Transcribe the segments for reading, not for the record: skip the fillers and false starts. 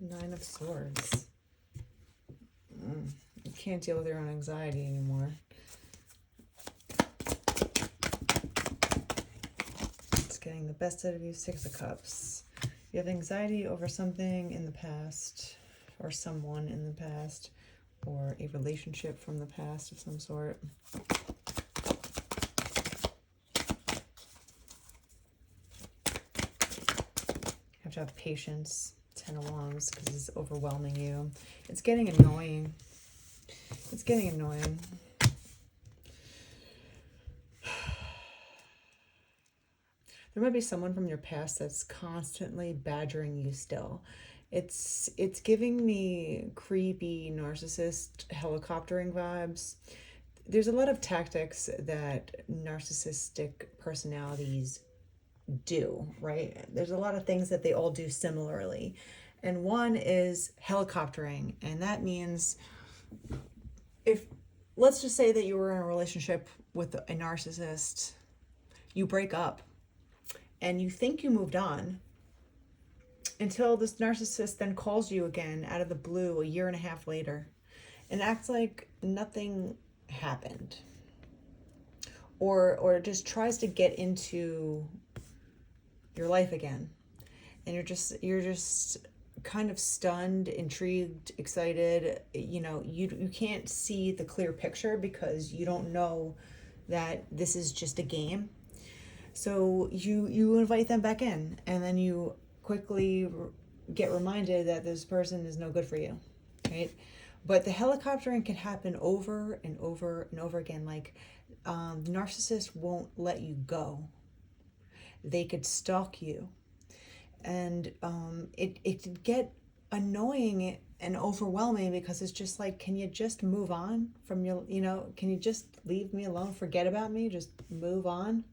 Nine of Swords. You can't deal with your own anxiety anymore. It's getting the best out of you. Six of Cups. You have anxiety over something in the past, or someone in the past, or a relationship from the past of some sort. You have to have patience. Ten of Wands, because it's overwhelming you. It's getting annoying. It's getting annoying. There might be someone from your past that's constantly badgering you still. It's giving me creepy narcissist helicoptering vibes. There's a lot of tactics that narcissistic personalities do, right? There's a lot of things that they all do similarly. And one is helicoptering. And that means if, let's just say that you were in a relationship with a narcissist, you break up and you think you moved on until this narcissist then calls you again out of the blue a year and a half later and acts like nothing happened, or just tries to get into your life again, and you're just kind of stunned, intrigued, excited. You can't see the clear picture because you don't know that this is just a game. So you invite them back in, and then you quickly get reminded that this person is no good for you, right? But the helicoptering can happen over and over and over again. Like, the narcissist won't let you go. They could stalk you, and it could get annoying and overwhelming because it's just like, can you just move on from your, can you just leave me alone, forget about me, just move on,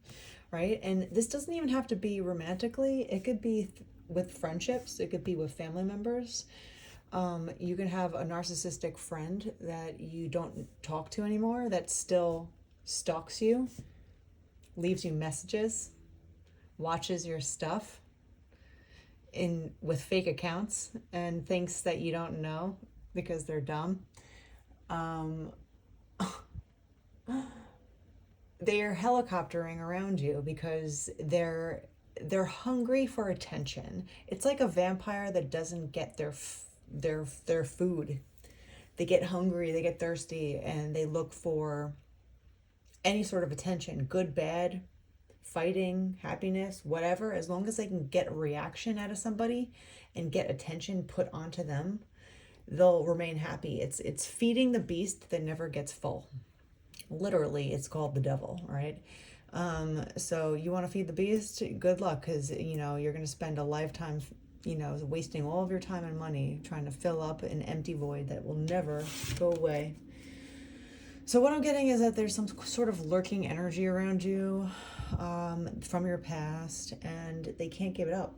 right? And this doesn't even have to be romantically. It could be with friendships. It could be with family members. You can have a narcissistic friend that you don't talk to anymore that still stalks you, leaves you messages, watches your stuff with fake accounts, and thinks that you don't know because they're dumb. They're helicoptering around you because they're hungry for attention. It's like a vampire that doesn't get their food. They get hungry, they get thirsty, and they look for any sort of attention, good, bad, fighting, happiness, whatever. As long as they can get a reaction out of somebody and get attention put onto them, they'll remain happy. It's feeding the beast that never gets full. Literally, it's called the devil, right? So you want to feed the beast? Good luck, because you're going to spend a lifetime, wasting all of your time and money trying to fill up an empty void that will never go away. So what I'm getting is that there's some sort of lurking energy around you from your past, and they can't give it up.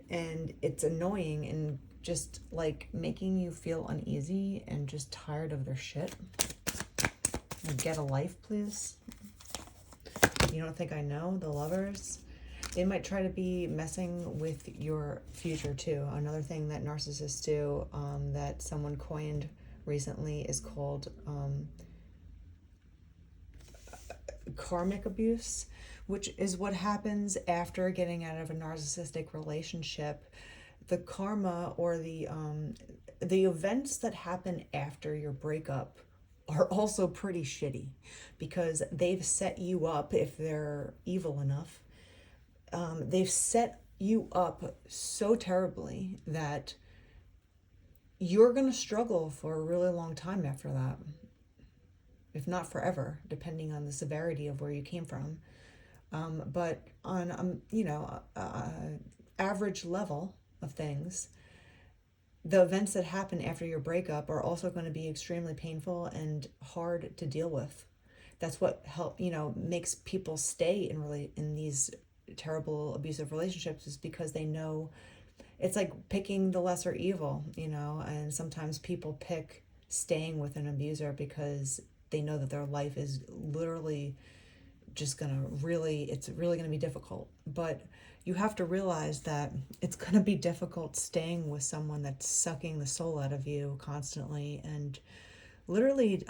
And it's annoying and just like making you feel uneasy and just tired of their shit. Get a life, please. You don't think I know? The Lovers. They might try to be messing with your future too. Another thing that narcissists do, that someone coined recently, is called karmic abuse, which is what happens after getting out of a narcissistic relationship. The karma, or the events that happen after your breakup, are also pretty shitty because they've set you up. If they're evil enough, they've set you up so terribly that you're going to struggle for a really long time after that, if not forever, depending on the severity of where you came from. But on average level of things, the events that happen after your breakup are also going to be extremely painful and hard to deal with. That's what makes people stay in these terrible abusive relationships, is because they know it's like picking the lesser evil, and sometimes people pick staying with an abuser because they know that their life is literally just it's really gonna be difficult. But you have to realize that it's going to be difficult staying with someone that's sucking the soul out of you constantly and literally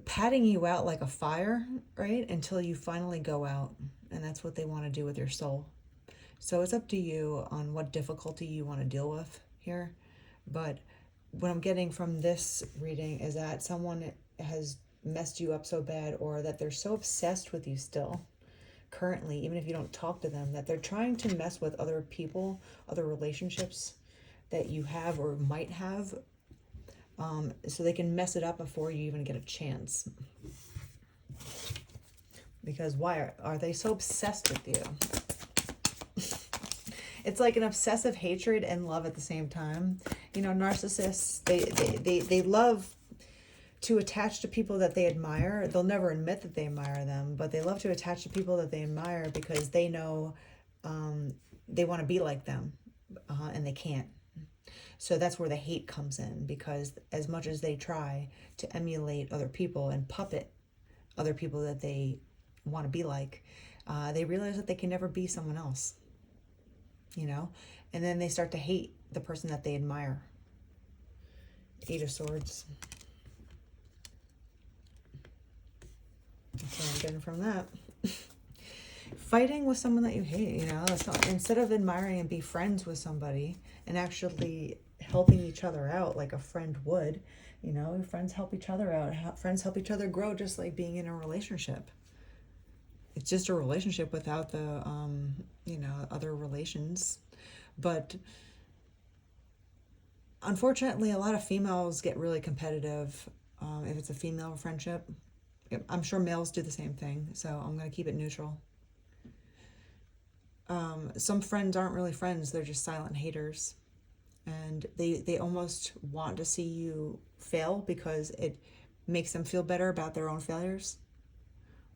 patting you out like a fire, right? Until you finally go out. And that's what they want to do with your soul. So it's up to you on what difficulty you want to deal with here. But what I'm getting from this reading is that someone has messed you up so bad, or that they're so obsessed with you still currently, even if you don't talk to them, that they're trying to mess with other people, other relationships that you have or might have, so they can mess it up before you even get a chance. Because why are they so obsessed with you? It's like an obsessive hatred and love at the same time. You know, narcissists, they love to attach to people that they admire. They'll never admit that they admire them, but they love to attach to people that they admire because they know they want to be like them, and they can't. So that's where the hate comes in, because as much as they try to emulate other people and puppet other people that they want to be like, they realize that they can never be someone else, you know? And then they start to hate the person that they admire. Eight of Swords. That's what I'm getting from that. Fighting with someone that you hate, you know, that's not, instead of admiring and be friends with somebody and actually helping each other out like a friend would, you know, friends help each other out, friends help each other grow, just like being in a relationship. It's just a relationship without the, you know, other relations. But unfortunately, a lot of females get really competitive if it's a female friendship. I'm sure males do the same thing, so I'm going to keep it neutral. Some friends aren't really friends, they're just silent haters. And they almost want to see you fail because it makes them feel better about their own failures.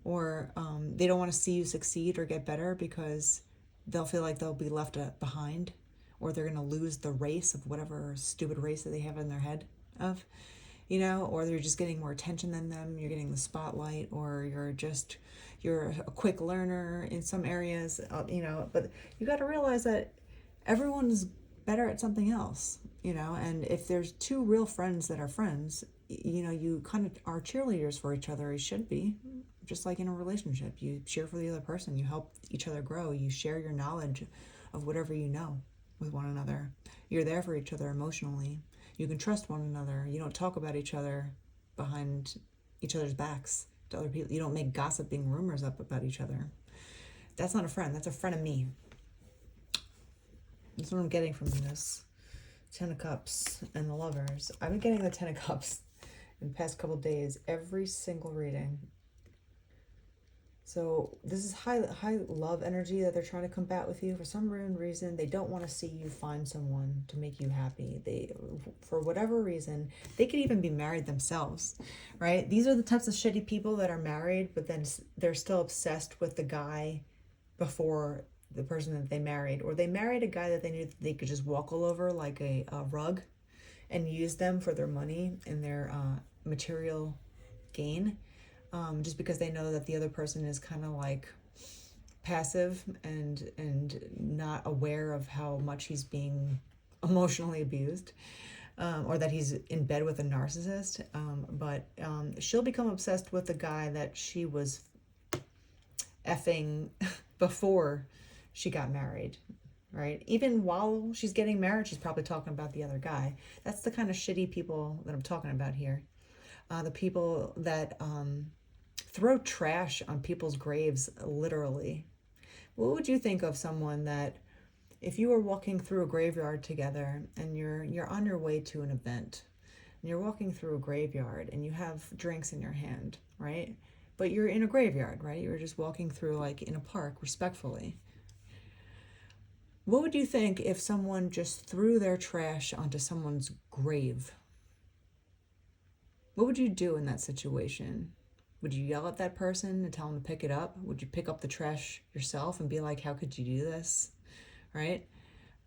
Or they don't want to see you succeed or get better because they'll feel like they'll be left behind, or they're going to lose the race of whatever stupid race that they have in their head of, you know, or they're just getting more attention than them, you're getting the spotlight, or you're a quick learner in some areas, you know. But you got to realize that everyone's better at something else, you know. And if there's two real friends that are friends, you know, you kind of are cheerleaders for each other. You should be, just like in a relationship. You cheer for the other person, you help each other grow, you share your knowledge of whatever you know with one another. You're there for each other emotionally. You can trust one another. You don't talk about each other behind each other's backs to other people. You don't make gossiping rumors up about each other. That's not a friend. That's a frenemy. That's what I'm getting from this. 10 of Cups and the Lovers. I've been getting the 10 of Cups in the past couple days, every single reading. So this is high love energy that they're trying to combat with you. For some reason, they don't want to see you find someone to make you happy. For whatever reason, they could even be married themselves, right? These are the types of shitty people that are married, but then they're still obsessed with the guy before the person that they married. Or they married a guy that they knew that they could just walk all over like a rug and use them for their money and their material gain. Just because they know that the other person is kind of like passive and not aware of how much he's being emotionally abused, or that he's in bed with a narcissist. But she'll become obsessed with the guy that she was effing before she got married, right? Even while she's getting married, she's probably talking about the other guy. That's the kind of shitty people that I'm talking about here. The people that throw trash on people's graves, literally. What would you think of someone that, if you were walking through a graveyard together and you're on your way to an event and you're walking through a graveyard and you have drinks in your hand, right? But you're in a graveyard, right? You're just walking through like in a park respectfully. What would you think if someone just threw their trash onto someone's grave? What would you do in that situation? Would you yell at that person and tell them to pick it up? Would you pick up the trash yourself and be like, how could you do this? Right?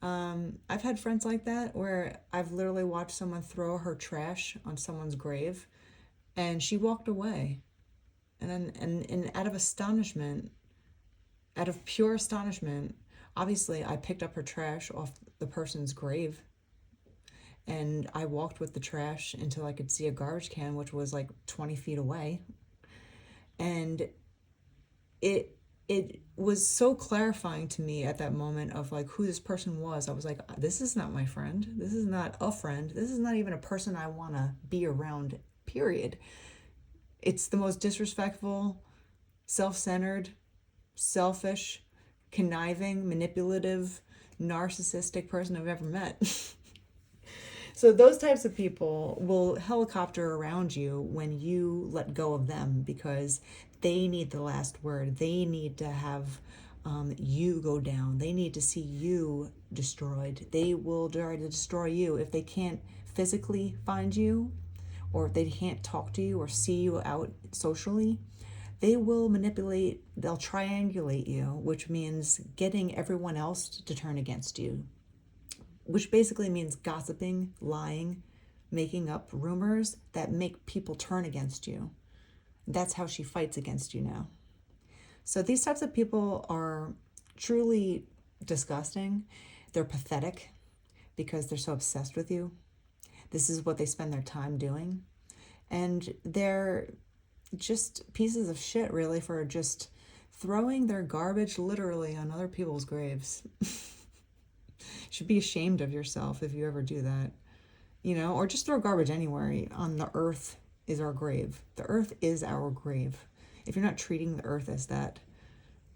I've had friends like that where I've literally watched someone throw her trash on someone's grave and she walked away. And then, and out of astonishment, out of pure astonishment, obviously I picked up her trash off the person's grave, and I walked with the trash until I could see a garbage can, which was like 20 feet away. And it it was so clarifying to me at that moment of like who this person was. I was like, this is not my friend. This is not a friend. This is not even a person I want to be around, period. It's the most disrespectful, self-centered, selfish, conniving, manipulative, narcissistic person I've ever met. So those types of people will helicopter around you when you let go of them, because they need the last word. They need to have you go down. They need to see you destroyed. They will try to destroy you if they can't physically find you, or if they can't talk to you or see you out socially. They will manipulate, they'll triangulate you, which means getting everyone else to turn against you, which basically means gossiping, lying, making up rumors that make people turn against you. That's how she fights against you now. So these types of people are truly disgusting. They're pathetic because they're so obsessed with you. This is what they spend their time doing. And they're just pieces of shit, really, for just throwing their garbage literally on other people's graves. Should be ashamed of yourself if you ever do that, or just throw garbage anywhere. On the earth is our grave. The earth is our grave. If you're not treating the earth as that,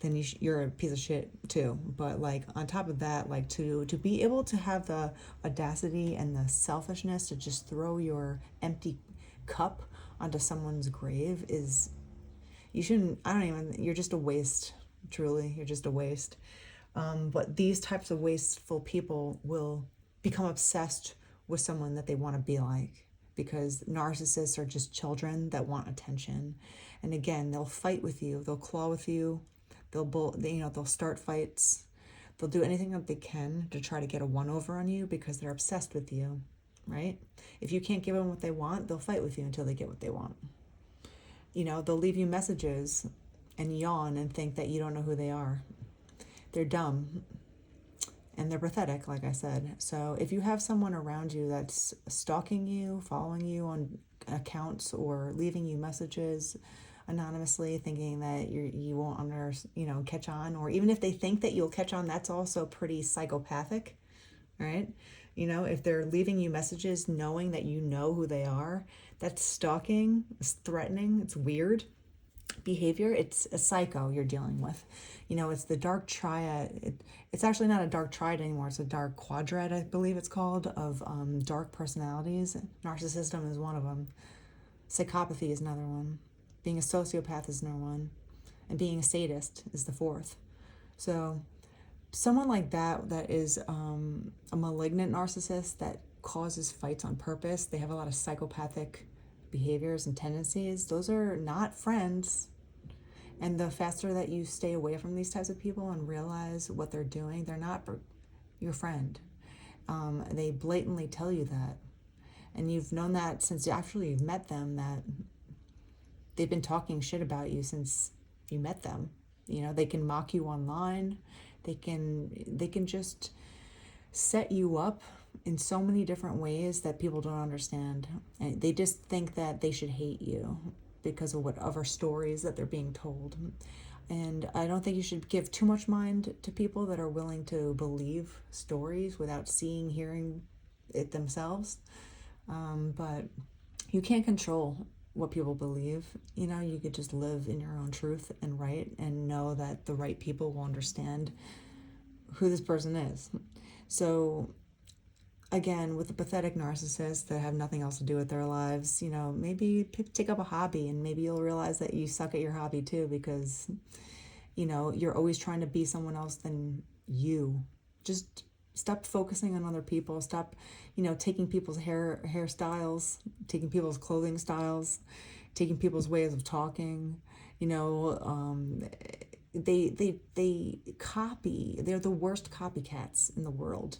then you're a piece of shit too. But like on top of that, like to be able to have the audacity and the selfishness to just throw your empty cup onto someone's grave is, you shouldn't. You're just a waste. Truly, you're just a waste. But these types of wasteful people will become obsessed with someone that they want to be like, because narcissists are just children that want attention. And again, they'll fight with you, they'll claw with you, they'll start fights, they'll do anything that they can to try to get a one-over on you because they're obsessed with you, right? If you can't give them what they want, they'll fight with you until they get what they want. They'll leave you messages and yawn and think that you don't know who they are. They're dumb and they're pathetic, like I said. So if you have someone around you that's stalking you, following you on accounts, or leaving you messages anonymously, thinking that you won't catch on, or even if they think that you'll catch on, that's also pretty psychopathic, right? If they're leaving you messages knowing that you know who they are, that's stalking, it's threatening, it's weird behavior. It's a psycho you're dealing with. It's the dark triad. It's actually not a dark triad anymore. It's a dark quadrant, I believe it's called, of dark personalities. Narcissism is one of them. Psychopathy is another one. Being a sociopath is another one. And being a sadist is the fourth. So someone like that is a malignant narcissist that causes fights on purpose. They have a lot of psychopathic behaviors and tendencies. Those are not friends. And the faster that you stay away from these types of people and realize what they're doing, they're not your friend. They blatantly tell you that. And you've known that since actually you've met them, that they've been talking shit about you since you met them. They can mock you online. They can just set you up in so many different ways that people don't understand. And they just think that they should hate you because of whatever stories that they're being told. And I don't think you should give too much mind to people that are willing to believe stories without seeing, hearing it themselves. But you can't control what people believe. You could just live in your own truth and right, and know that the right people will understand who this person is. So again, with the pathetic narcissists that have nothing else to do with their lives, maybe take up a hobby, and maybe you'll realize that you suck at your hobby too, because, you're always trying to be someone else than you. Just stop focusing on other people. Stop, taking people's hairstyles, taking people's clothing styles, taking people's ways of talking. They copy. They're the worst copycats in the world.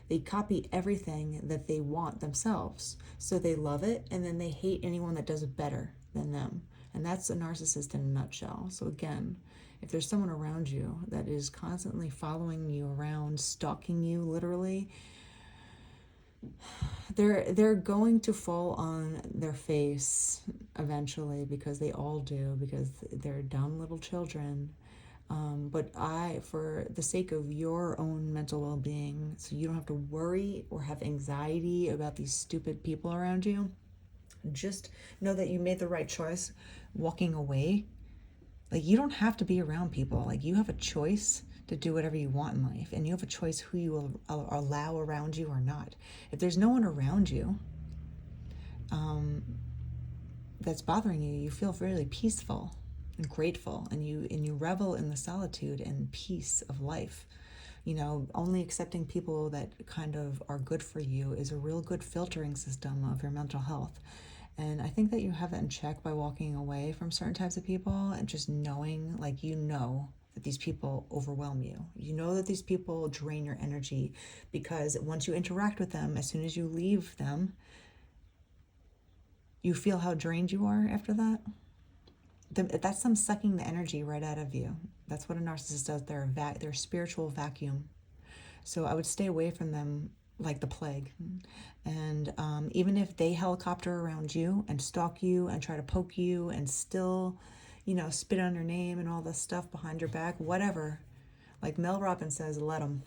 They copy everything that they want themselves. So they love it, and then they hate anyone that does it better than them. And that's a narcissist in a nutshell. So again, If there's someone around you that is constantly following you around, stalking you literally, they're going to fall on their face eventually, because they all do, because they're dumb little children. But for the sake of your own mental well-being, so you don't have to worry or have anxiety about these stupid people around you, just know that you made the right choice walking away. Like, you don't have to be around people. Like, you have a choice to do whatever you want in life, and you have a choice who you will allow around you or not. If there's no one around you that's bothering you, you feel really peaceful and grateful, and you revel in the solitude and peace of life. Only accepting people that kind of are good for you is a real good filtering system of your mental health. And I think that you have that in check by walking away from certain types of people, and just knowing, like, that these people overwhelm you. You know that these people drain your energy, because once you interact with them, as soon as you leave them, you feel how drained you are after that. That's them sucking the energy right out of you. That's what a narcissist does. They're a spiritual vacuum. So I would stay away from them like the plague. And even if they helicopter around you and stalk you and try to poke you and still, spit on your name and all this stuff behind your back, whatever. Like Mel Robbins says, let them.